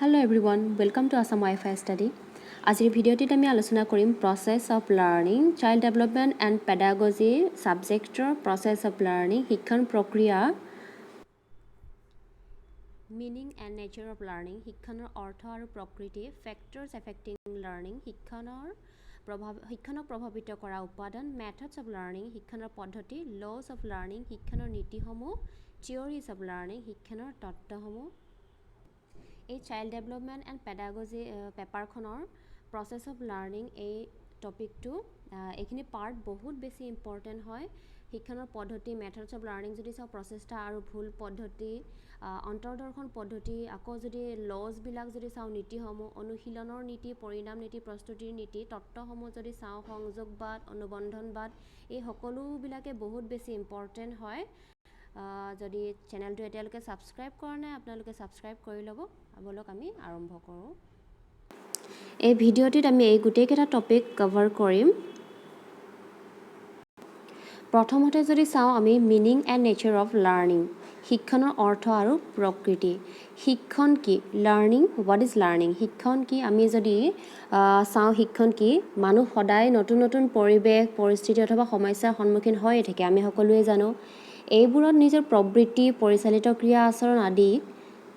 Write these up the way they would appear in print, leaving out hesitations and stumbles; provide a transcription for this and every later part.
Hello everyone, welcome to Assam Wi-Fi Study. আজিৰ ভিডিঅ'টিত আমি আলোচনা কৰিম process of learning, child development and pedagogy ছাবজেক্টৰ প্ৰচেছ অফ লাৰ্ণিং, শিক্ষণ প্ৰক্ৰিয়া, meaning and nature of learning, শিক্ষণৰ অৰ্থ আৰু প্ৰকৃতি, ফেক্টৰ্ছ এফেক্টিং লাৰ্ণিং, শিক্ষণক প্ৰভাৱিত কৰা উপাদান, মেথডছ অফ লাৰ্ণিং, শিক্ষণৰ পদ্ধতি, লছ অফ লাৰ্ণিং, শিক্ষণৰ নীতিসমূহ, থিয়ৰিজ অফ লাৰ্ণিং, শিক্ষণৰ তত্ত্বসমূহ। এই চাইল্ড ডেভেলপমেণ্ট এণ্ড পেডাগজি পেপাৰখনৰ প্ৰচেছ অফ লাৰ্ণিং এই টপিকটো এইখিনি পাৰ্ট বহুত বেছি ইম্পৰ্টেণ্ট হয়। শিক্ষণৰ পদ্ধতি, মেথডছ অফ লাৰ্ণিং যদি চাওঁ, প্ৰচেষ্টা আৰু ভুল পদ্ধতি, অন্তৰ্দৰ্শন পদ্ধতি, আকৌ যদি লছবিলাক যদি চাওঁ, নীতিসমূহ, অনুশীলনৰ নীতি, পৰিণাম নীতি, প্ৰস্তুতিৰ নীতি, তত্ত্বসমূহ যদি চাওঁ, সংযোগবাদ, অনুবন্ধনবাদ, এই সকলোবিলাকে বহুত বেছি ইম্পৰ্টেণ্ট হয়। যদি চেনেলটো এতিয়ালৈকে ছাবস্ক্ৰাইব কৰা নাই, আপোনালোকে ছাবস্ক্ৰাইব কৰি ল'ব। বলক আমি আৰম্ভ কৰোঁ। এই ভিডিঅ'টিত আমি এই গোটেইকেইটা টপিক কভাৰ কৰিম। প্ৰথমতে যদি চাওঁ আমি meaning and nature of learning, শিক্ষণৰ অৰ্থ আৰু প্ৰকৃতি। শিক্ষণ কি? Learning, what is learning? শিক্ষণ কি? আমি যদি চাওঁ শিক্ষণ কি, মানুহ সদায় নতুন নতুন পৰিৱেশ, পৰিস্থিতি অথবা সমস্যাৰ সন্মুখীন হৈয়ে থাকে, আমি সকলোৱে জানো। এইবোৰত নিজৰ প্ৰবৃত্তি, পৰিচালিত ক্ৰিয়া আচৰণ আদি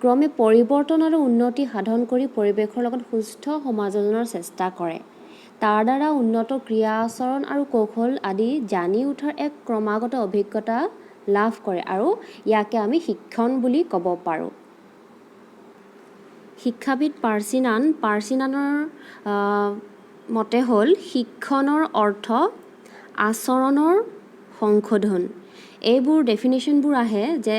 ক্ৰমে পৰিৱৰ্তন আৰু উন্নতি সাধন কৰি পৰিৱেশৰ লগত সুস্থ সমাজ এখনৰ চেষ্টা কৰে। তাৰ দ্বাৰা উন্নত ক্ৰিয়া আচৰণ আৰু কৌশল আদি জানি উঠাৰ এক ক্ৰমাগত অভিজ্ঞতা লাভ কৰে আৰু ইয়াকে আমি শিক্ষণ বুলি ক'ব পাৰোঁ। শিক্ষাবিদ পাৰ্চিনানৰ মতে হ'ল শিক্ষণৰ অৰ্থ আচৰণৰ সংশোধন। এইবোৰ ডেফিনেশ্যনবোৰ আহে যে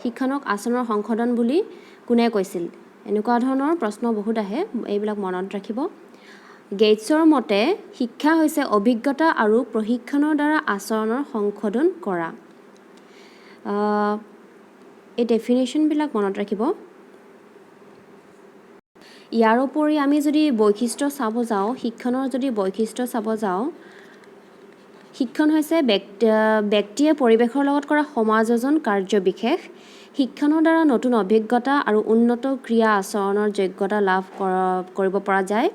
শিক্ষণক আচৰণৰ সংশোধন বুলি কোনে কৈছিল, এনেকুৱা ধৰণৰ প্ৰশ্ন বহুত আহে, এইবিলাক মনত ৰাখিব। গেটছৰ মতে শিক্ষা হৈছে অভিজ্ঞতা আৰু প্ৰশিক্ষণৰ দ্বাৰা আচৰণৰ সংশোধন কৰা। এই ডেফিনেশ্যনবিলাক মনত ৰাখিব। ইয়াৰ উপৰি আমি যদি বৈশিষ্ট্য চাব যাওঁ, শিক্ষণৰ যদি বৈশিষ্ট্য চাব যাওঁ, শিক্ষণ হৈছে ব্যক্তিয়ে পৰিৱেশৰ লগত কৰা সমাযোজন কাৰ্যবিশেষ। শিক্ষণৰ দ্বাৰা নতুন অভিজ্ঞতা আৰু উন্নত ক্ৰিয়া আচৰণৰ যোগ্যতা লাভ কৰিব পৰা যায়।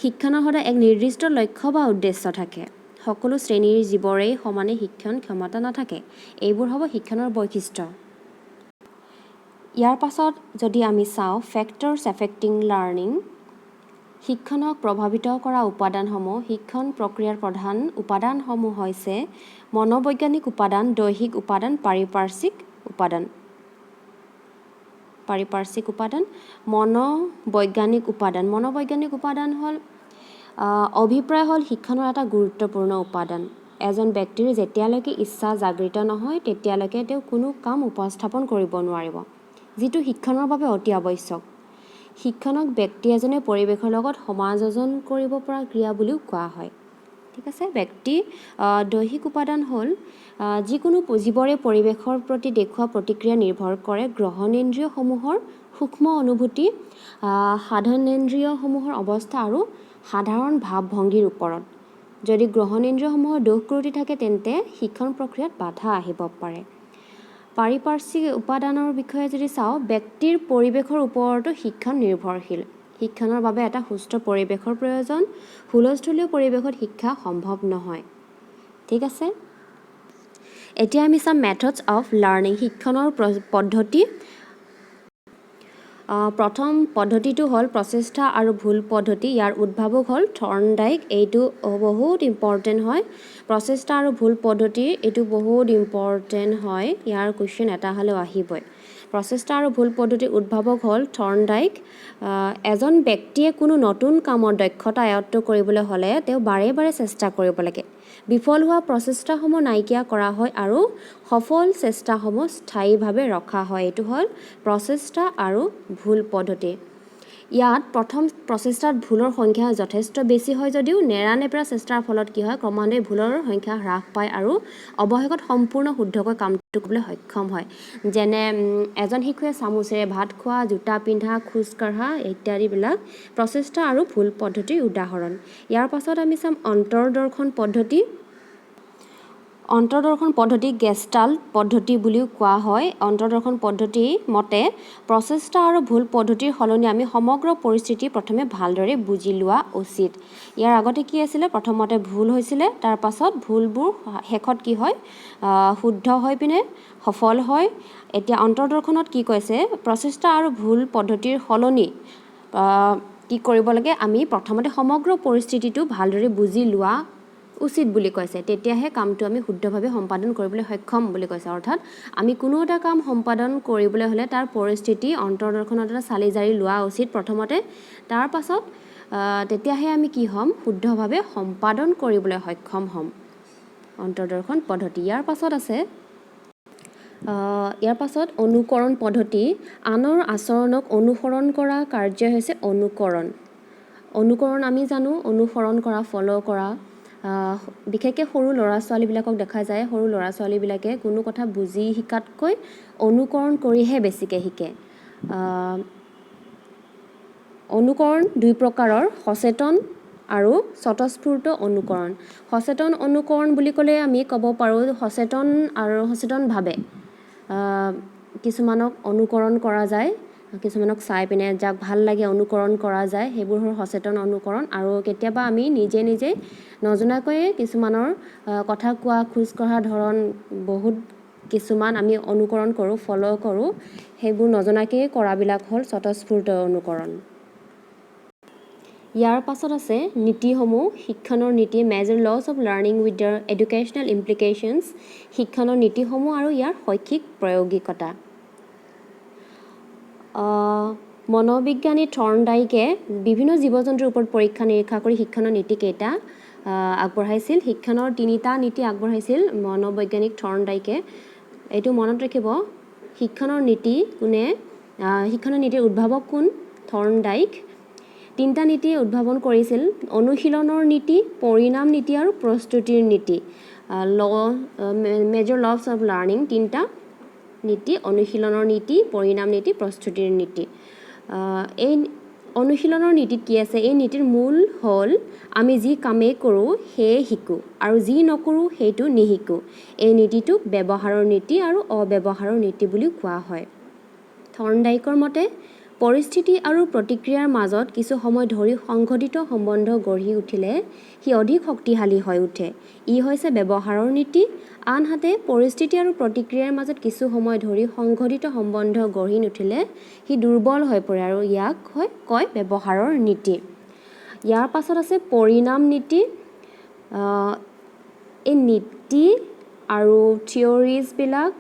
শিক্ষণৰ সদায় এক নিৰ্দিষ্ট লক্ষ্য বা উদ্দেশ্য থাকে। সকলো শ্ৰেণীৰ জীৱৰেই সমানে শিক্ষণ ক্ষমতা নাথাকে। এইবোৰ হ'ব শিক্ষণৰ বৈশিষ্ট্য। ইয়াৰ পাছত যদি আমি চাওঁ ফেক্টৰ্ছ এফেক্টিং লাৰ্ণিং, শিক্ষণক প্ৰভাৱিত কৰা উপাদানসমূহ। শিক্ষণ প্ৰক্ৰিয়াৰ প্ৰধান উপাদানসমূহ হৈছে মনোবৈজ্ঞানিক উপাদান, দৈহিক উপাদান, পাৰিপাৰ্শ্বিক উপাদান। মনোবৈজ্ঞানিক উপাদান হ'ল অভিপ্ৰায় হ'ল শিক্ষণৰ এটা গুৰুত্বপূৰ্ণ উপাদান। এজন ব্যক্তিৰ যেতিয়ালৈকে ইচ্ছা জাগৃত নহয় তেতিয়ালৈকে তেওঁ কোনো কাম উপস্থাপন কৰিব নোৱাৰিব, যিটো শিক্ষণৰ বাবে অতি আৱশ্যক। শিক্ষণক ব্যক্তি এজনে পৰিৱেশৰ লগত সমাযোজন কৰিব পৰা ক্ৰিয়া বুলিও কোৱা হয়। ঠিক আছে। দৈহিক উপাদান হ'ল যিকোনো জীৱৰে পৰিৱেশৰ প্ৰতি দেখুওৱা প্ৰতিক্ৰিয়া নিৰ্ভৰ কৰে গ্ৰহণেন্দ্ৰিয়সমূহৰ সূক্ষ্ম অনুভূতি, সাধনেন্দ্ৰিয়সমূহৰ অৱস্থা আৰু সাধাৰণ ভাৱ-ভংগীৰ ওপৰত। যদি গ্ৰহণেন্দ্ৰিয়সমূহৰ দোষ ত্ৰুটি থাকে তেন্তে শিক্ষণ প্ৰক্ৰিয়াত বাধা আহিব পাৰে। পাৰিপাৰ্শ্বিক উপাদানৰ বিষয়ে যদি চাওঁ, ব্যক্তিৰ পৰিৱেশৰ ওপৰতো শিক্ষণ নিৰ্ভৰশীল। শিক্ষণৰ বাবে এটা সুস্থ পৰিৱেশৰ প্ৰয়োজন। হুলস্থুলীয়া পৰিৱেশত শিক্ষা সম্ভৱ নহয়। ঠিক আছে। এতিয়া আমি চাম মেথডছ অফ লাৰ্ণিং, শিক্ষণৰ পদ্ধতি। প্ৰথম পদ্ধতিটো হ'ল প্ৰচেষ্টা আৰু ভুল পদ্ধতি। ইয়াৰ উদ্ভাৱক হ'ল থৰ্ণডাইক। এইটো বহুত ইম্পৰ্টেণ্ট হয়। প্ৰচেষ্টা আৰু ভুল পদ্ধতি এইটো বহুত ইম্পৰ্টেণ্ট হয়। ইয়াৰ কুৱেশ্যন এটা হ'লেও আহিবই। প্ৰচেষ্টা আৰু ভুল পদ্ধতিৰ উদ্ভাৱক হ'ল থৰ্ণডাইক। এজন ব্যক্তিয়ে কোনো নতুন কামৰ দক্ষতা আয়ত্ব কৰিবলৈ হ'লে তেওঁ বাৰে বাৰে চেষ্টা কৰিব লাগে। বিফল হোৱা প্ৰচেষ্টাসমূহ নাইকিয়া কৰা হয় আৰু সফল চেষ্টাসমূহ স্থায়ীভাৱে ৰখা হয়। এইটো হ'ল প্ৰচেষ্টা আৰু ভুল পদ্ধতি। ইয়াত প্ৰথম প্ৰচেষ্টাত ভুলৰ সংখ্যা যথেষ্ট বেছি হয় যদিও নেৰানেপেৰা চেষ্টাৰ ফলত কি হয়, ক্ৰমান্বয়ে ভুলৰ সংখ্যা হ্ৰাস পায় আৰু অৱশেষত সম্পূৰ্ণ শুদ্ধকৈ কামটো কৰিবলৈ সক্ষম হয়। যেনে এজন শিশুৱে চামুচেৰে ভাত খোৱা, জোতা পিন্ধা, খোজ কঢ়া ইত্যাদিবিলাক প্ৰচেষ্টা আৰু ভুল পদ্ধতিৰ উদাহৰণ। ইয়াৰ পাছত আমি চাম অন্তৰ্দৰ্শন পদ্ধতি। অন্তৰ্দৰ্শন পদ্ধতি গেষ্টাল্ট পদ্ধতি বুলিও কোৱা হয়। অন্তৰ্দৰ্শন পদ্ধতি মতে প্ৰচেষ্টা আৰু ভুল পদ্ধতিৰ সলনি আমি সমগ্ৰ পৰিস্থিতি প্ৰথমে ভালদৰে বুজি লোৱা উচিত। ইয়াৰ আগতে কি আছিলে, প্ৰথমতে ভুল হৈছিলে, তাৰ পাছত ভুলবোৰ শেষত কি হয়, শুদ্ধ হৈ পিনে সফল হয়। এতিয়া অন্তৰ্দৰ্শনত কি কৈছে, প্ৰচেষ্টা আৰু ভুল পদ্ধতিৰ সলনি কি কৰিব লাগে, আমি প্ৰথমতে সমগ্ৰ পৰিস্থিতিটো ভালদৰে বুজি লোৱা উচিত বুলি কৈছে। তেতিয়াহে কামটো আমি শুদ্ধভাৱে সম্পাদন কৰিবলৈ সক্ষম বুলি কৈছে। অৰ্থাৎ আমি কোনো এটা কাম সম্পাদন কৰিবলৈ হ'লে তাৰ পৰিস্থিতি অন্তৰ্দৰ্শনত এটা চালি জাৰি লোৱা উচিত প্ৰথমতে। তাৰ পাছত তেতিয়াহে আমি কি হ'ম, শুদ্ধভাৱে সম্পাদন কৰিবলৈ সক্ষম হ'ম অন্তৰ্দৰ্শন পদ্ধতি। ইয়াৰ পাছত অনুকৰণ পদ্ধতি। আনৰ আচৰণক অনুসৰণ কৰা কাৰ্য হৈছে অনুকৰণ। অনুকৰণ আমি জানো, অনুসৰণ কৰা, ফ'ল' কৰা। বিশেষকৈ সৰু ল'ৰা ছোৱালীবিলাকক দেখা যায়, সৰু ল'ৰা ছোৱালীবিলাকে কোনো কথা বুজি শিকাতকৈ অনুকৰণ কৰিহে বেছিকৈ শিকে। অনুকৰণ দুই প্ৰকাৰৰ, সচেতন আৰু স্বতঃস্ফূৰ্ত অনুকৰণ। সচেতন অনুকৰণ বুলি ক'লে আমি ক'ব পাৰোঁ সচেতনভাৱে কিছুমানক অনুকৰণ কৰা যায়, কিছুমানক চাই পিনে যাক ভাল লাগে অনুকৰণ কৰা যায়, সেইবোৰ হ'ল সচেতন অনুকৰণ। আৰু কেতিয়াবা আমি নিজে নজনাকৈয়ে কিছুমানৰ কথা কোৱা, খোজ কঢ়া ধৰণ বহুত কিছুমান আমি অনুকৰণ কৰোঁ, ফ'ল' কৰোঁ, সেইবোৰ নজনাকৈয়ে কৰাবিলাক হ'ল স্বতঃস্ফূৰ্ত অনুকৰণ। ইয়াৰ পাছত আছে নীতিসমূহ, শিক্ষণৰ নীতি, major laws of learning with their educational implications. শিক্ষণৰ নীতিসমূহ আৰু ইয়াৰ শৈক্ষিক প্ৰায়োগিকতা। মনোবিজ্ঞানী থৰ্ণডাইকে বিভিন্ন জীৱ জন্তুৰ ওপৰত পৰীক্ষা নিৰীক্ষা কৰি শিক্ষণৰ নীতিকেইটা আগবঢ়াইছিল। শিক্ষণৰ 3টা নীতি আগবঢ়াইছিল মনোবৈজ্ঞানিক থৰ্ণডাইকে। এইটো মনত ৰাখিব, শিক্ষণৰ নীতিৰ উদ্ভাৱক কোন, থৰ্ণডাইক। 3টা নীতি উদ্ভাৱন কৰিছিল, অনুশীলনৰ নীতি, পৰিণাম নীতি আৰু প্ৰস্তুতিৰ নীতি। মেজৰ লছ অফ লাৰ্ণিং 3টা নীতি, অনুশীলনৰ নীতি, পৰিণাম নীতি, প্ৰস্তুতিৰ নীতি। এই অনুশীলনৰ নীতিত কি আছে, এই নীতিৰ মূল হ'ল আমি যি কামেই কৰোঁ সেয়ে শিকোঁ আৰু যি নকৰোঁ সেইটো নিশিকোঁ। এই নীতিটোক ব্যৱহাৰৰ নীতি আৰু অব্যৱহাৰৰ নীতি বুলিও কোৱা হয়। থৰ্ণডাইকৰ মতে পৰিস্থিতি আৰু প্ৰতিক্ৰিয়াৰ মাজত কিছু সময় ধৰি সংঘটিত সম্বন্ধ গঢ়ি উঠিলে সি অধিক শক্তিশালী হৈ উঠে, ই হৈছে ব্যৱহাৰৰ নীতি। আনহাতে পৰিস্থিতি আৰু প্ৰতিক্ৰিয়াৰ মাজত কিছু সময় ধৰি সংঘটিত সম্বন্ধ গঢ়ি নুঠিলে সি দুৰ্বল হৈ পৰে আৰু ইয়াক কয় ব্যৱহাৰৰ নীতি। ইয়াৰ পাছত আছে পৰিণাম নীতি। এই নীতি আৰু থিয়ৰিজবিলাক,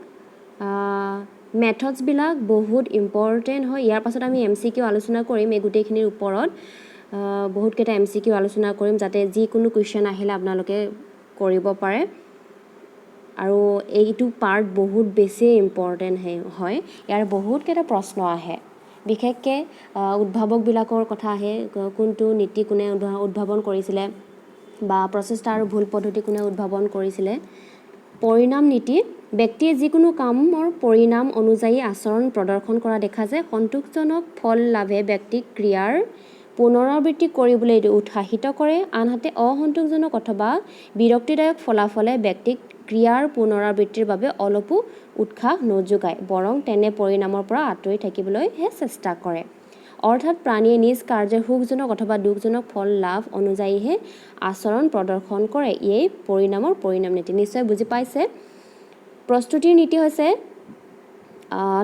মেথডছবিলাক বহুত ইম্পৰ্টেণ্ট হয়। ইয়াৰ পাছত আমি MCQ আলোচনা কৰিম, এই গোটেইখিনিৰ ওপৰত বহুতকেইটা MCQ আলোচনা কৰিম, যাতে যিকোনো কুৱেশ্যন আহিলে আপোনালোকে কৰিব পাৰে। আৰু এইটো পাৰ্ট বহুত বেছি ইম্পৰ্টেণ্ট হয়, ইয়াৰ বহুতকেইটা প্ৰশ্ন আহে। বিশেষকৈ উদ্ভাৱকবিলাকৰ কথা আহে, কোনটো নীতি কোনে উদ্ভাৱন কৰিছিলে বা প্ৰচেষ্টা আৰু ভুল পদ্ধতি কোনে উদ্ভাৱন কৰিছিলে। পৰিণাম নীতি, ব্যক্তিয়ে যিকোনো কামৰ পৰিণাম অনুযায়ী আচৰণ প্ৰদৰ্শন কৰা দেখা যায়। সন্তোষজনক ফল লাভে ব্যক্তিক ক্ৰিয়াৰ পুনৰাবৃত্তি কৰিবলৈ উৎসাহিত কৰে, আনহাতে অসন্তোষজনক অথবা বিৰক্তিদায়ক ফলাফলে ব্যক্তিক ক্ৰিয়াৰ পুনৰাবৃত্তিৰ বাবে অলপো উৎসাহ নোযোগায়, বৰং তেনে পৰিণামৰ পৰা আঁতৰি থাকিবলৈহে চেষ্টা কৰে। অৰ্থাৎ প্ৰাণীয়ে নিজ কাৰ্যৰ সুখজনক অথবা দুখজনক ফল লাভ অনুযায়ীহে আচৰণ প্ৰদৰ্শন কৰে। এই পৰিণাম নীতি নিশ্চয় বুজি পাইছে। প্ৰস্তুতিৰ নীতি হৈছে,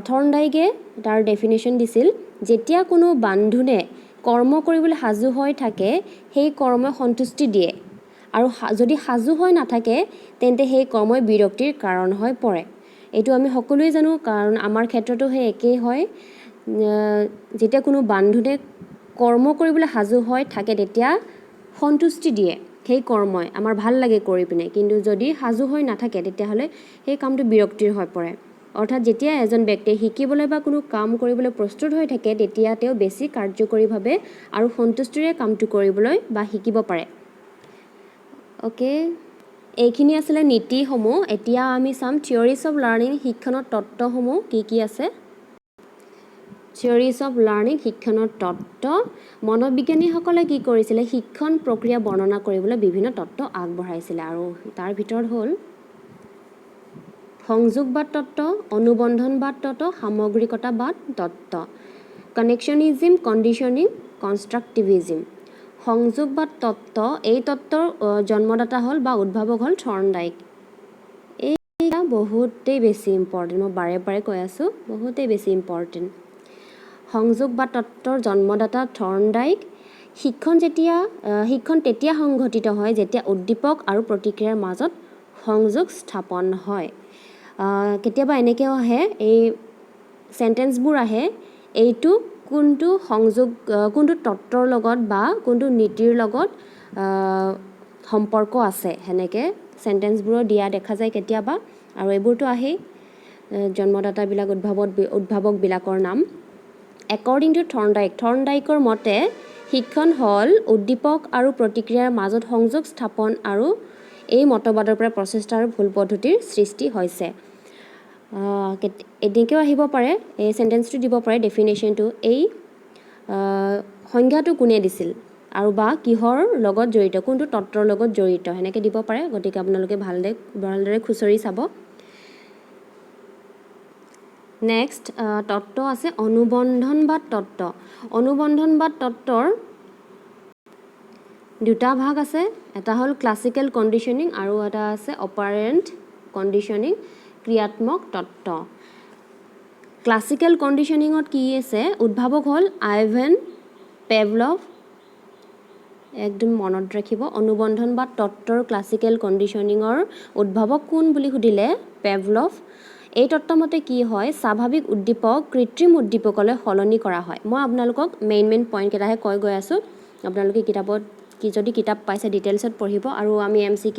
থৰ্ণডাইকে তাৰ ডেফিনেশ্যন দিছিল, যেতিয়া কোনো বান্ধোনে কৰ্ম কৰিবলৈ সাজু হৈ থাকে সেই কৰ্মই সন্তুষ্টি দিয়ে, আৰু যদি সাজু হৈ নাথাকে তেন্তে সেই কৰ্মই বিৰক্তিৰ কাৰণ হৈ পৰে। এইটো আমি সকলোৱে জানো, কাৰণ আমাৰ ক্ষেত্ৰতো সেই একেই হয়। যেতিয়া কোনো বান্ধোনে কৰ্ম কৰিবলৈ সাজু হৈ থাকে তেতিয়া সন্তুষ্টি দিয়ে, সেই কৰ্মই আমাৰ ভাল লাগে কৰি পিনে, কিন্তু যদি সাজু হৈ নাথাকে তেতিয়াহ'লে সেই কামটো বিৰক্তিৰ হৈ পৰে। অৰ্থাৎ যেতিয়া এজন ব্যক্তিয়ে শিকিবলৈ বা কোনো কাম কৰিবলৈ প্ৰস্তুত হৈ থাকে তেতিয়া তেওঁ বেছি কাৰ্যকৰীভাৱে আৰু সন্তুষ্টিৰে কামটো কৰিবলৈ বা শিকিব পাৰে। অ'কে, এইখিনি আছিলে নীতিসমূহ। এতিয়া আমি চাম থিয়ৰিজ অফ লাৰ্ণিং, শিক্ষণৰ তত্ত্বসমূহ কি কি আছে। থিয়ৰিজ অফ লাৰ্ণিং, শিক্ষণৰ তত্ত্ব। মনোবিজ্ঞানীসকলে কি কৰিছিলে, শিক্ষণ প্ৰক্ৰিয়া বৰ্ণনা কৰিবলৈ বিভিন্ন তত্ত্ব আগবঢ়াইছিলে, আৰু তাৰ ভিতৰত হ'ল সংযোগবাদ তত্ত্ব, অনুবন্ধনবাদ তত্ত্ব, সামগ্ৰিকতাবাদ তত্ত্ব, কানেকশ্যনিজিম, কণ্ডিশ্যনিং, কনষ্ট্ৰাকটিভিজিম। সংযোগবাদ তত্ত্ব, এই তত্ত্বৰ জন্মদাতা হ'ল বা উদ্ভাৱক হ'ল থৰ্ণডাইক। এইটা বহুতেই বেছি ইম্পৰ্টেণ্ট, মই বাৰে বাৰে কৈ আছোঁ, বহুতেই বেছি ইম্পৰ্টেণ্ট। সংযোগবাদ তত্ত্বৰ জন্মদাতা থৰ্ণডাইক। শিক্ষণ তেতিয়া সংঘটিত হয় যেতিয়া উদ্দীপক আৰু প্ৰতিক্ৰিয়াৰ মাজত সংযোগ স্থাপন হয়। কেতিয়াবা এনেকৈ আহে, এই চেণ্টেঞ্চবোৰ আহে, এইটো কোনটো তত্ত্বৰ লগত বা কোনটো নীতিৰ লগত সম্পৰ্ক আছে, সেনেকৈ চেণ্টেঞ্চবোৰো দিয়া দেখা যায় কেতিয়াবা। আৰু এইবোৰতো আহেই জন্মদাতাবিলাক, উদ্ভাৱকবিলাকৰ নাম। একৰ্ডিং টু থৰ্ণডাইকৰ মতে শিক্ষণ হ'ল উদ্দীপক আৰু প্ৰতিক্ৰিয়াৰ মাজত সংযোগ স্থাপন, আৰু এই মতবাদৰ পৰা প্ৰচেষ্টা আৰু ভুল পদ্ধতিৰ সৃষ্টি হৈছে। এনেকৈও আহিব পাৰে, এই চেণ্টেঞ্চটো দিব পাৰে ডেফিনেশ্যনটো, এই সংজ্ঞাটো কোনে দিছিল আৰু বা কিহৰ লগত জড়িত, কোনটো তত্ত্বৰ লগত জড়িত, সেনেকৈ দিব পাৰে। গতিকে আপোনালোকে ভালদৰে খুচৰি চাব। নেক্সট তত্ত্ব আছে অনুবন্ধনবাদ তত্ত্ব। অনুবন্ধনবাদ তত্ত্বৰ দুটা ভাগ আছে, এটা হ'ল ক্লাছিকেল কণ্ডিশ্যনিং আৰু এটা আছে অপাৰেণ্ট কণ্ডিশ্যনিং, ক্ৰিয়াত্মক তত্ত্ব। ক্লাছিকেল কণ্ডিশ্যনিঙত কি আছে, উদ্ভাৱক হ'ল আইভেন পেভলভ। একদম মনত ৰাখিব, অনুবন্ধনবাদ তত্ত্বৰ ক্লাছিকেল কণ্ডিশ্যনিঙৰ উদ্ভাৱক কোন বুলি সুধিলে পেভলভ। এই তত্ত্বমতে কি হয়, স্বাভাৱিক উদ্দীপক কৃত্ৰিম উদ্দীপকলৈ সলনি কৰা হয়। মই আপোনালোকক মেইন পইণ্টকেইটাহে কৈ গৈ আছোঁ, আপোনালোকে যদি কিতাপ পাইছে ডিটেইলছত পঢ়িব, আৰু আমি MCQ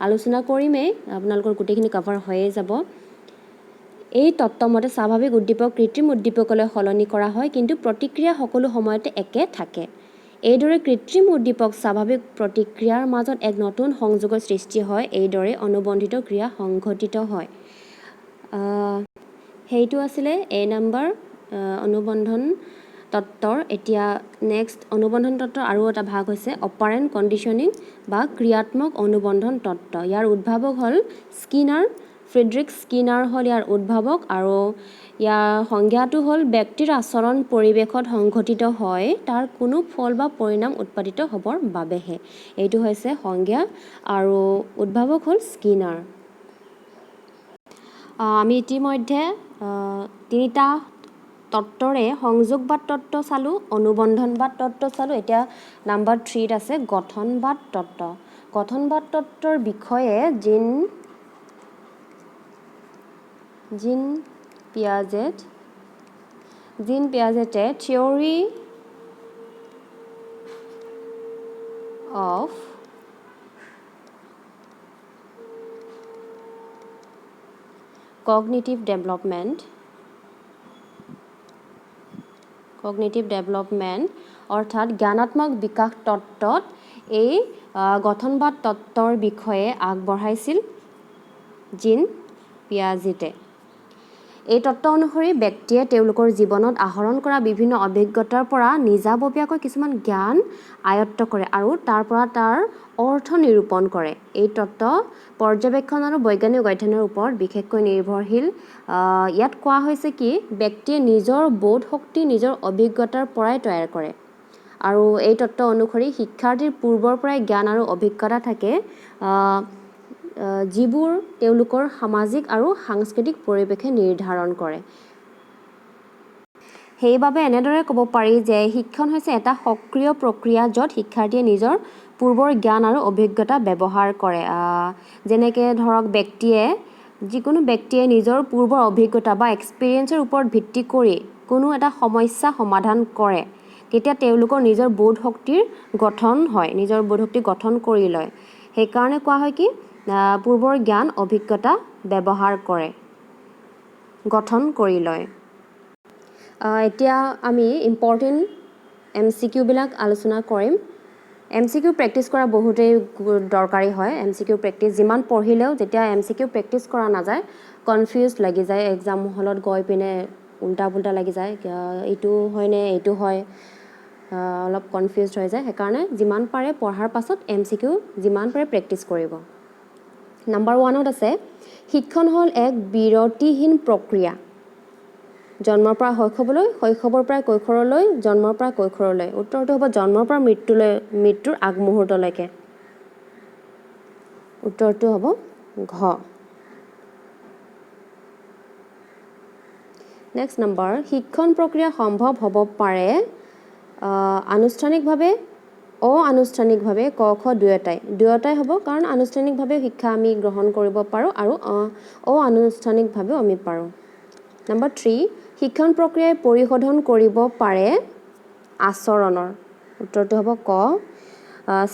আলোচনা কৰিমেই, আপোনালোকৰ গোটেইখিনি কভাৰ হৈয়ে যাব। এই তত্ত্বমতে স্বাভাৱিক উদ্দীপক কৃত্ৰিম উদ্দীপকলৈ সলনি কৰা হয়, কিন্তু প্ৰতিক্ৰিয়া সকলো সময়তে একে থাকে। এইদৰে কৃত্ৰিম উদ্দীপক স্বাভাৱিক প্ৰতিক্ৰিয়াৰ মাজত এক নতুন সংযোগৰ সৃষ্টি হয়, এইদৰে অনুবন্ধিত ক্ৰিয়া সংঘটিত হয়। সেইটো আছিলে নম্বৰ অনুবন্ধন তত্ত্বৰ। এতিয়া নেক্সট অনুবন্ধন তত্ত্বৰ আৰু এটা ভাগ হৈছে অপাৰেণ্ট কণ্ডিশ্যনিং বা ক্ৰিয়াত্মক অনুবন্ধন তত্ত্ব। ইয়াৰ উদ্ভাৱক হ'ল স্কিনাৰ, ফ্ৰেডৰিক স্কিনাৰ হ'ল ইয়াৰ উদ্ভাৱক, আৰু ইয়াৰ সংজ্ঞাটো হ'ল ব্যক্তিৰ আচৰণ পৰিৱেশত সংঘটিত হয় তাৰ কোনো ফল বা পৰিণাম উৎপাদিত হ'বৰ বাবেহে। এইটো হৈছে সংজ্ঞা, আৰু উদ্ভাৱক হ'ল স্কিনাৰ। আমি ইতিমধ্যে তিনিটা তত্ত্বৰে সংযোগবাদ তত্ত্ব চালোঁ, অনুবন্ধনবাদ তত্ত্ব চালোঁ। এতিয়া নম্বৰ 3 আছে গঠনবাদ তত্ত্ব। গঠনবাদ তত্ত্বৰ বিষয়ে জীন পিয়াজেটে থিয়ৰী অফ কগনিটিভ ডেভেলপমেণ্ট অৰ্থাৎ জ্ঞানাত্মক বিকাশ তত্ত্বত এই গঠনবাদ তত্ত্বৰ বিষয়ে আগবঢ়াইছিল জীন পিয়াজেটে। এই তত্ত্ব অনুসৰি ব্যক্তিয়ে তেওঁলোকৰ জীৱনত আহৰণ কৰা বিভিন্ন অভিজ্ঞতাৰ পৰা নিজাববীয়াকৈ কিছুমান জ্ঞান আয়ত্ত কৰে আৰু তাৰ পৰা তাৰ অৰ্থ নিৰূপণ কৰে। এই তত্ত্ব পৰ্যবেক্ষণ আৰু বৈজ্ঞানিক অধ্যয়নৰ ওপৰত বিশেষকৈ নিৰ্ভৰশীল। ইয়াত কোৱা হৈছে কি, ব্যক্তিয়ে নিজৰ বোধ শক্তি নিজৰ অভিজ্ঞতাৰ পৰাই তৈয়াৰ কৰে, আৰু এই তত্ত্ব অনুসৰি শিক্ষাৰ্থীৰ পূৰ্বৰ পৰাই জ্ঞান আৰু অভিজ্ঞতা থাকে, যিবোৰ তেওঁলোকৰ সামাজিক আৰু সাংস্কৃতিক পৰিৱেশে নিৰ্ধাৰণ কৰে। সেইবাবে এনেদৰে ক'ব পাৰি যে শিক্ষণ হৈছে এটা সক্ৰিয় প্ৰক্ৰিয়া য'ত শিক্ষাৰ্থীয়ে নিজৰ পূৰ্বৰ জ্ঞান আৰু অভিজ্ঞতা ব্যৱহাৰ কৰে। যেনেকৈ ধৰক যিকোনো ব্যক্তিয়ে নিজৰ পূৰ্বৰ অভিজ্ঞতা বা এক্সপিৰিয়েঞ্চৰ ওপৰত ভিত্তি কৰি কোনো এটা সমস্যা সমাধান কৰে, তেতিয়া তেওঁলোকৰ নিজৰ বোধ শক্তিৰ গঠন হয়, নিজৰ বোধ শক্তি গঠন কৰি লয়। সেইকাৰণে কোৱা হয় কি, পূৰ্বৰ জ্ঞান অভিজ্ঞতা ব্যৱহাৰ কৰে, গঠন কৰি লয়। এতিয়া আমি ইম্পৰ্টেণ্ট MCQ বিলাক আলোচনা কৰিম। MCQ প্ৰেক্টিছ কৰা বহুতেই দৰকাৰী হয়। MCQ প্ৰেক্টিছ যিমান পঢ়িলেও যেতিয়া MCQ প্ৰেক্টিছ কৰা নাযায়, কনফিউজ লাগি যায়, এক্সাম হলত গৈ পিনে উল্টা পুল্টা লাগি যায়, এইটো হয়নে এইটো হয়, অলপ কনফিউজ হৈ যায়। সেইকাৰণে যিমান পাৰে পঢ়াৰ পাছত MCQ যিমান পাৰে প্ৰেক্টিছ কৰিব। নাম্বাৰ 1ত আছে শিক্ষণ হ'ল এক বিৰতিহীন প্ৰক্ৰিয়া জন্মৰ পৰা শৈশৱলৈ শৈশৱৰ পৰা কৈশোৰলৈ জন্মৰ পৰা কৈশোৰলৈ উত্তৰটো হ'ব জন্মৰ পৰা মৃত্যুৰ আগমুহূৰ্তলৈকে উত্তৰটো হ'ব ঘ নেক্সট নম্বৰ শিক্ষণ প্ৰক্ৰিয়া সম্ভৱ হ'ব পাৰে আনুষ্ঠানিকভাৱে অনানুষ্ঠানিকভাৱে ক খ দুয়োটাই হ'ব কাৰণ আনুষ্ঠানিকভাৱে শিক্ষা আমি গ্ৰহণ কৰিব পাৰোঁ আৰু অনানুষ্ঠানিকভাৱেও আমি পাৰোঁ নম্বৰ 3 শিক্ষণ প্ৰক্ৰিয়াই পৰিশোধন কৰিব পাৰে আচৰণৰ উত্তৰটো হ'ব ক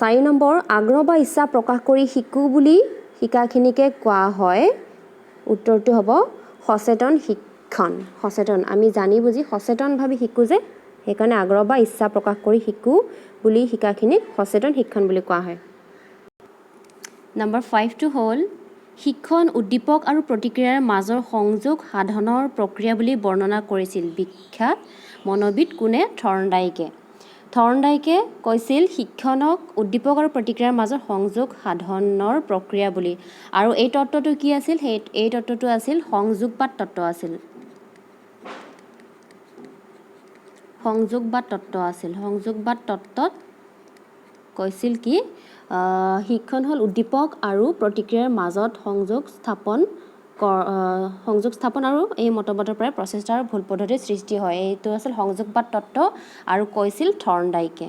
4 নম্বৰ আগ্ৰহ বা ইচ্ছা প্ৰকাশ কৰি শিকো বুলি শিকাখিনিকে কোৱা হয় উত্তৰটো হ'ব সচেতন শিক্ষণ সচেতন আমি জানি বুজি সচেতনভাৱে শিকো যে সেইকাৰণে আগ্ৰহ বা ইচ্ছা প্ৰকাশ কৰি শিকো বুলি শিকাখিনিক সচেতন শিক্ষণ বুলি কোৱা হয় নম্বৰ 5টো হ'ল শিক্ষণ উদ্দীপক আৰু প্ৰতিক্ৰিয়াৰ মাজৰ সংযোগ সাধনৰ প্ৰক্ৰিয়া বুলি বৰ্ণনা কৰিছিল বিখ্যাত মনোবিদ কোনে থৰ্ণডাইকে কৈছিল শিক্ষণক উদ্দীপক আৰু প্ৰতিক্ৰিয়াৰ মাজৰ সংযোগ সাধনৰ প্ৰক্ৰিয়া বুলি আৰু এই তত্ত্বটো কি আছিল এই তত্ত্বটো আছিল সংযোগবাদ তত্ত্ব আছিল সংযোগবাদ তত্ত্বত কৈছিল কি শিক্ষণ হ'ল উদ্দীপক আৰু প্ৰতিক্ৰিয়াৰ মাজত সংযোগ স্থাপন আৰু এই মতবাদৰ পৰাই প্ৰচেষ্টা আৰু ভুল পদ্ধতিৰ সৃষ্টি হয় এইটো আছিল সংযোগবাদ তত্ত্ব আৰু কৈছিল থৰ্ণডাইকে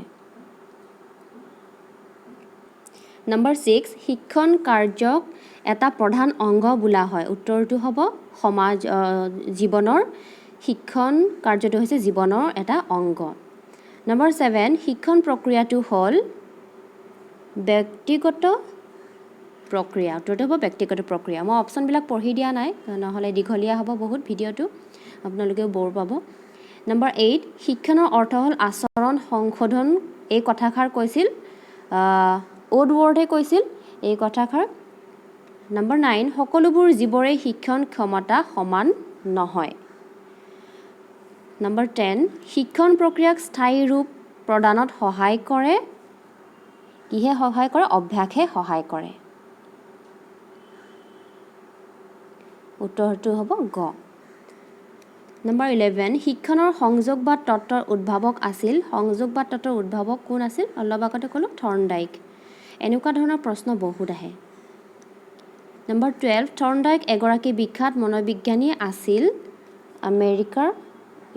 নম্বৰ 6 শিক্ষণ কাৰ্যক এটা প্ৰধান অংগ বোলা হয় উত্তৰটো হ'ব জীৱনৰ শিক্ষণ কাৰ্যটো হৈছে জীৱনৰ এটা অংগ নম্বৰ 7 শিক্ষণ প্ৰক্ৰিয়াটো হ'ল ব্যক্তিগত প্ৰক্ৰিয়া উত্তৰটো হ'ব ব্যক্তিগত প্ৰক্ৰিয়া মই অপশ্যনবিলাক পঢ়ি দিয়া নাই নহ'লে দীঘলীয়া হ'ব বহুত ভিডিঅ'টো আপোনালোকেও বৰ পাব নম্বৰ 8 শিক্ষণৰ অৰ্থ হ'ল আচৰণ সংশোধন এই কথাষাৰ কৈছিল ওডৱৰ্থে কৈছিল এই কথাষাৰ নম্বৰ 9 সকলোবোৰ জীৱৰে শিক্ষণ ক্ষমতা সমান নহয় নম্বৰ 10 শিক্ষণ প্ৰক্ৰিয়াক স্থায়ী ৰূপ প্ৰদানত সহায় কৰে কিহে সহায় কৰে অভ্যাসে সহায় কৰে উত্তৰটো হ'ব গ নম্বৰ 11 শিক্ষণৰ সংযোগবাদ তত্ত্বৰ উদ্ভাৱক আছিল সংযোগবাদ তত্ত্বৰ উদ্ভাৱক কোন আছিল অলপ আগতে ক'লোঁ থৰ্ণডাইক এনেকুৱা ধৰণৰ প্ৰশ্ন বহুত আহে নম্বৰ 12 থৰ্ণডাইক এগৰাকী বিখ্যাত মনোবিজ্ঞানী আছিল আমেৰিকাৰ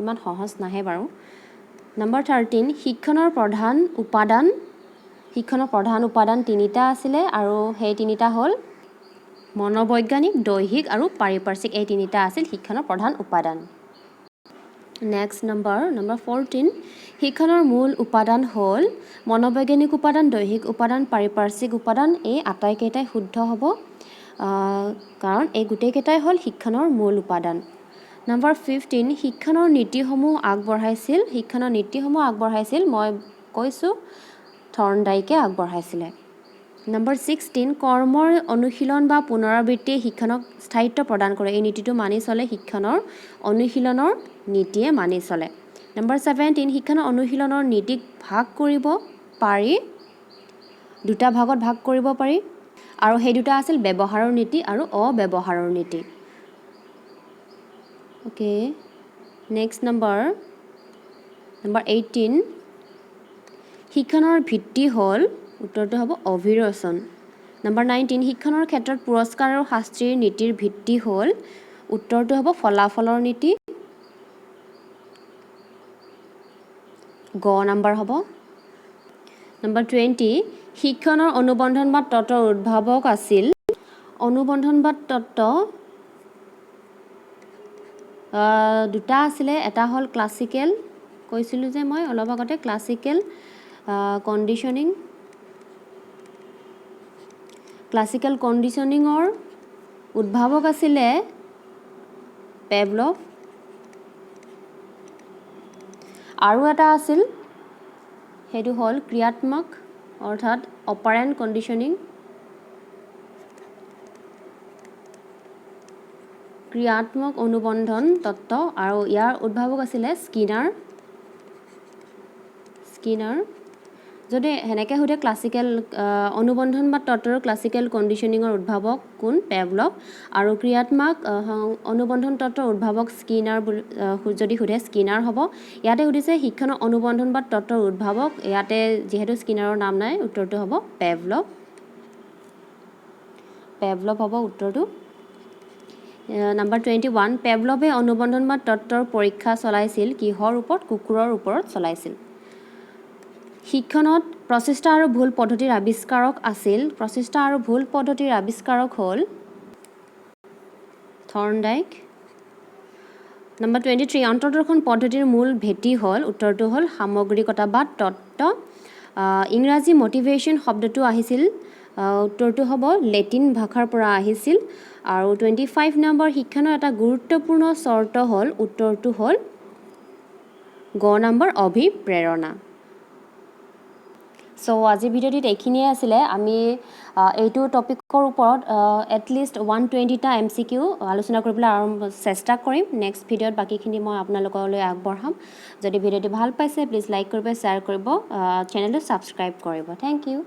ইমান সহজ নাহে বাৰু নম্বৰ 13 শিক্ষণৰ প্ৰধান উপাদান তিনিটা আছিলে আৰু সেই তিনিটা হ'ল মনোবৈজ্ঞানিক দৈহিক আৰু পাৰিপাৰ্শ্বিক এই তিনিটা আছিল শিক্ষণৰ প্ৰধান উপাদান নেক্সট নম্বৰ 14 শিক্ষণৰ মূল উপাদান হ'ল মনোবৈজ্ঞানিক উপাদান দৈহিক উপাদান পাৰিপাৰ্শ্বিক উপাদান এই আটাইকেইটাই শুদ্ধ হ'ব কাৰণ এই গোটেইকেইটাই হ'ল শিক্ষণৰ মূল উপাদান নম্বৰ 15 শিক্ষণৰ নীতিসমূহ আগবঢ়াইছিল মই কৈছোঁ থৰ্ণডাইকে আগবঢ়াইছিলে নম্বৰ 16 কৰ্মৰ অনুশীলন বা পুনৰাবৃত্তিয়ে শিক্ষণক স্থায়িত্ব প্ৰদান কৰে এই নীতিটো মানি চলে শিক্ষণৰ অনুশীলনৰ নীতিয়ে মানি চলে নম্বৰ 17 শিক্ষণৰ অনুশীলনৰ নীতিক দুটা ভাগত ভাগ কৰিব পাৰি আৰু সেই দুটা আছিল ব্যৱহাৰৰ নীতি আৰু অব্যৱহাৰৰ নীতি ওকে নেক্সট নম্বৰ 18 শিক্ষণৰ ভিত্তি হ'ল উত্তৰটো হ'ব অভিৰোচন নম্বৰ 19 শিক্ষণৰ ক্ষেত্ৰত পুৰস্কাৰ আৰু শাস্তিৰ নীতিৰ ভিত্তি হ'ল উত্তৰটো হ'ব ফলাফলৰ নীতি গ নম্বৰ হ'ব নম্বৰ 20 শিক্ষণৰ অনুবন্ধনবাদ তত্ত্বৰ উদ্ভাৱক আছিল অনুবন্ধনবাদ তত্ত্ব দুটা আছিলে এটা হ'ল ক্লাছিকেল কৈছিলোঁ যে মই অলপ আগতে ক্লাছিকেল কণ্ডিশ্যনিঙৰ উদ্ভাৱক আছিলে পেভলভ আৰু এটা আছিল সেইটো হ'ল ক্ৰিয়াত্মক অৰ্থাৎ অপাৰেণ্ট কণ্ডিশ্যনিং ক্ৰিয়াত্মক অনুবন্ধন তত্ত্ব আৰু ইয়াৰ উদ্ভাৱক আছিলে স্কিনাৰ যদি সেনেকৈ সোধে ক্লাছিকেল অনুবন্ধন বা তত্ত্বৰ ক্লাছিকেল কণ্ডিশ্যনিঙৰ উদ্ভাৱক কোন পেভলভ আৰু ক্ৰিয়াত্মক অনুবন্ধন তত্ত্বৰ উদ্ভাৱক স্কিনাৰ বুলি যদি সোধে স্কিনাৰ হ'ব ইয়াতে সুধিছে শিক্ষণৰ অনুবন্ধন বা তত্ত্বৰ উদ্ভাৱক ইয়াতে যিহেতু স্কিনাৰৰ নাম নাই উত্তৰটো হ'ব পেভলভ হ'ব উত্তৰটো নাম্বাৰ 21 পেভলভে অনুবন্ধন বা তত্ত্বৰ পৰীক্ষা চলাইছিল কিহৰ ওপৰত কুকুৰৰ ওপৰত চলাইছিল শিক্ষণত প্ৰচেষ্টা আৰু ভুল পদ্ধতিৰ আৱিষ্কাৰক আছিল প্ৰচেষ্টা আৰু ভুল পদ্ধতিৰ আৱিষ্কাৰক হ'ল থৰ্ণডাইক নাম্বাৰ 23 অন্তৰ্দৰ্শন পদ্ধতিৰ মূল ভেটি হ'ল উত্তৰটো হ'ল সামগ্ৰিকতাবাদ তত্ত্ব ইংৰাজী মটিভেশ্যন শব্দটো আহিছিল উত্তৰটো হ'ব লেটিন ভাষাৰ পৰা আহিছিল আৰু 25 নম্বৰ শিক্ষণৰ এটা গুৰুত্বপূৰ্ণ চৰ্ত হ'ল উত্তৰটো হ'ল গ নম্বৰ অভিপ্ৰেৰণা চ' আজিৰ ভিডিঅ'টিত এইখিনিয়ে আছিলে আমি এইটো টপিকৰ ওপৰত এটলিষ্ট 120টা MCQ আলোচনা কৰিবলৈ চেষ্টা কৰিম নেক্সট ভিডিঅ'ত বাকীখিনি মই আপোনালোকলৈ আগবঢ়াম যদি ভিডিঅ'টি ভাল পাইছে প্লিজ লাইক কৰিব শ্বেয়াৰ কৰিব চেনেলটো ছাবস্ক্ৰাইব কৰিব থেংক ইউ